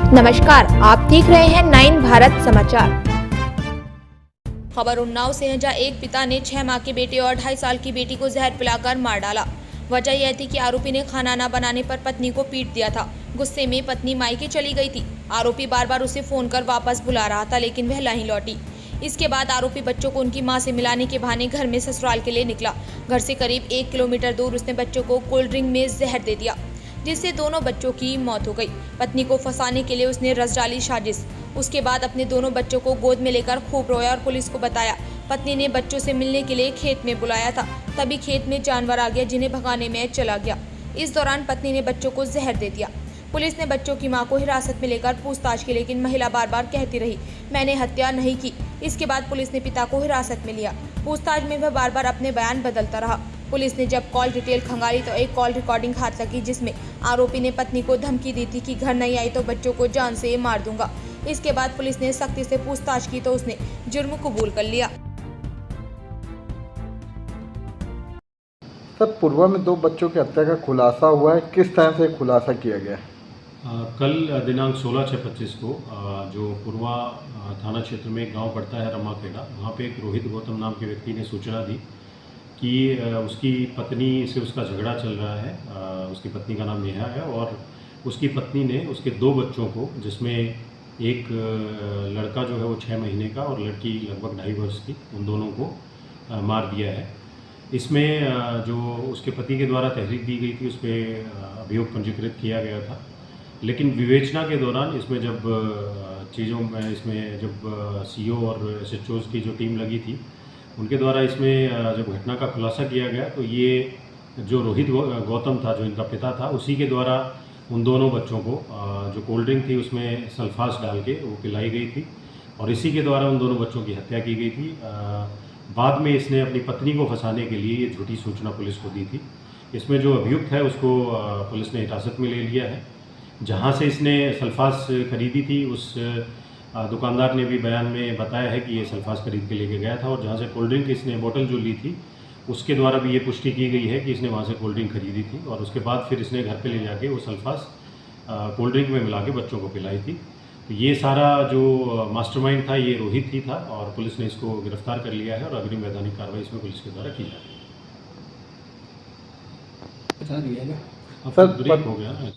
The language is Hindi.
नमस्कार, आप देख रहे हैं 9 भारत समाचार। खबर उन्नाव से है, जहां एक पिता ने 6 माह के बेटे और 2.5 साल की बेटी को जहर पिलाकर मार डाला। वजह यह थी कि आरोपी ने खाना न बनाने पर पत्नी को पीट दिया था। गुस्से में पत्नी मायके चली गई थी। आरोपी बार बार उसे फोन कर वापस बुला रहा था, लेकिन वह नहीं लौटी। इसके बाद आरोपी बच्चों को उनकी मां से मिलाने के बहाने घर में ससुराल के लिए निकला। घर से करीब 1 किलोमीटर दूर उसने बच्चों को कोल्ड ड्रिंक में जहर दे दिया, जिससे दोनों बच्चों की मौत हो गई। पत्नी को फंसाने के लिए उसने रच डाली साजिश। उसके बाद अपने दोनों बच्चों को गोद में लेकर खूब रोया और पुलिस को बताया। पत्नी ने बच्चों से मिलने के लिए खेत में बुलाया था, तभी खेत में जानवर आ गया, जिन्हें भगाने में चला गया। इस दौरान पत्नी ने बच्चों को जहर दे दिया। पुलिस ने बच्चों की मां को हिरासत में लेकर पूछताछ की, लेकिन महिला बार बार कहती रही, मैंने हत्या नहीं की। इसके बाद पुलिस ने पिता को हिरासत में लिया। पूछताछ में वह बार बार अपने बयान बदलता रहा। पुलिस ने जब कॉल डिटेल खंगाली तो एक कॉल रिकॉर्डिंग हाथ लगी, जिसमें आरोपी ने पत्नी को धमकी दी थी कि घर नहीं आई तो बच्चों को जान से मार दूंगा। इसके बाद पुलिस ने सख्ती से पूछताछ की तो उसने जुर्म कबूल कर लिया। सर, पूर्वा में 2 बच्चों की हत्या का खुलासा हुआ है, किस तरह से खुलासा किया गया? कल दिनांक 16/6/25 को जो पूर्वा थाना क्षेत्र में एक गांव पड़ता है रमाखेड़ा, वहाँ पे एक रोहित गौतम नाम के व्यक्ति ने सूचना दी कि उसकी पत्नी से उसका झगड़ा चल रहा है। उसकी पत्नी का नाम नेहा है और उसकी पत्नी ने उसके 2 बच्चों को, जिसमें एक लड़का जो है वो 6 महीने का और लड़की लगभग 2.5 वर्ष की, उन दोनों को मार दिया है। इसमें जो उसके पति के द्वारा तहरीर दी गई थी, उस पर अभियोग पंजीकृत किया गया था, लेकिन विवेचना के दौरान इसमें जब सीओ और एसएचओज़ की जो टीम लगी थी, उनके द्वारा इसमें जब घटना का खुलासा किया गया तो ये जो रोहित गौतम था, जो इनका पिता था, उसी के द्वारा उन दोनों बच्चों को जो कोल्ड ड्रिंक थी उसमें सल्फास डाल के वो पिलाई गई थी और इसी के द्वारा उन दोनों बच्चों की हत्या की गई थी। बाद में इसने अपनी पत्नी को फंसाने के लिए ये झूठी सूचना पुलिस को दी थी। इसमें जो अभियुक्त है उसको पुलिस ने हिरासत में ले लिया है। जहाँ से इसने सल्फास खरीदी थी, उस दुकानदार ने भी बयान में बताया है कि ये सल्फास खरीद के लेके गया था और जहाँ से कोल्ड ड्रिंक इसने बोतल जो ली थी, उसके द्वारा भी ये पुष्टि की गई है कि इसने वहाँ से कोल्ड ड्रिंक खरीदी थी और उसके बाद फिर इसने घर पे ले जाके वो सल्फास कोल्ड ड्रिंक में मिला के बच्चों को पिलाई थी। तो ये सारा जो मास्टरमाइंड था, ये रोहित ही था और पुलिस ने इसको गिरफ्तार कर लिया है और अग्रिम वैधानिक कार्रवाई इसमें पुलिस के द्वारा की जा रही है। सर, ब्रेक हो गया।